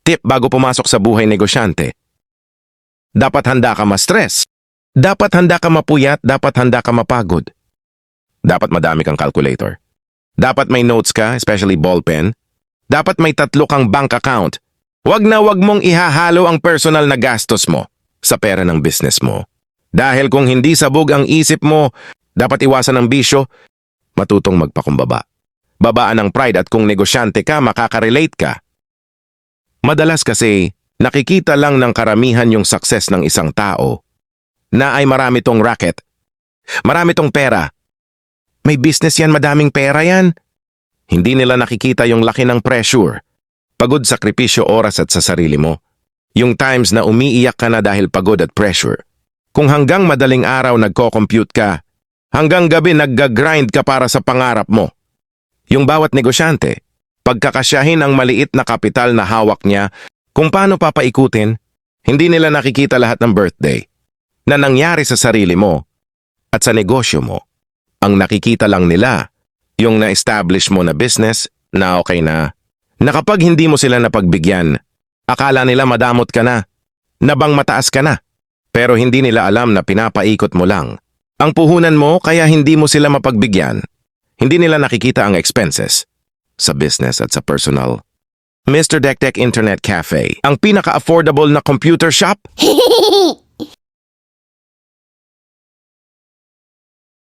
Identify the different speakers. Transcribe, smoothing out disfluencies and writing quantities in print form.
Speaker 1: Tip bago pumasok sa buhay negosyante. Dapat handa ka ma-stress. Dapat handa ka mapuyat, dapat handa ka mapagod. Dapat madami kang calculator. Dapat may notes ka, especially ballpen. Dapat may 3 kang bank account. Wag na wag mong ihahalo ang personal na gastos mo sa pera ng business mo. Dahil kung hindi sabog ang isip mo, dapat iwasan ang bisyo, matutong magpakumbaba. Babaan ang pride at kung negosyante ka, makaka-relate ka. Madalas kasi, nakikita lang ng karamihan yung success ng isang tao na ay marami tong racket, marami tong pera. May business yan, madaming pera yan. Hindi nila nakikita yung laki ng pressure, pagod, sakripisyo, oras at sa sarili mo. Yung times na umiiyak ka na dahil pagod at pressure. Kung hanggang madaling araw nagko-compute ka, hanggang gabi nagga-grind ka para sa pangarap mo. Yung bawat negosyante, pagkakasyahin ang maliit na kapital na hawak niya, kung paano papaikutin, hindi nila nakikita lahat ng birthday na nangyari sa sarili mo at sa negosyo mo. Ang nakikita lang nila, yung na-establish mo na business na okay na kapag hindi mo sila napagbigyan, akala nila madamot ka na, nabang mataas ka na. Pero hindi nila alam na pinapaikot mo lang ang puhunan mo kaya hindi mo sila mapagbigyan. Hindi nila nakikita ang expenses sa business at sa personal. Mr. Dekdek Internet Cafe, ang pinaka-affordable na computer shop?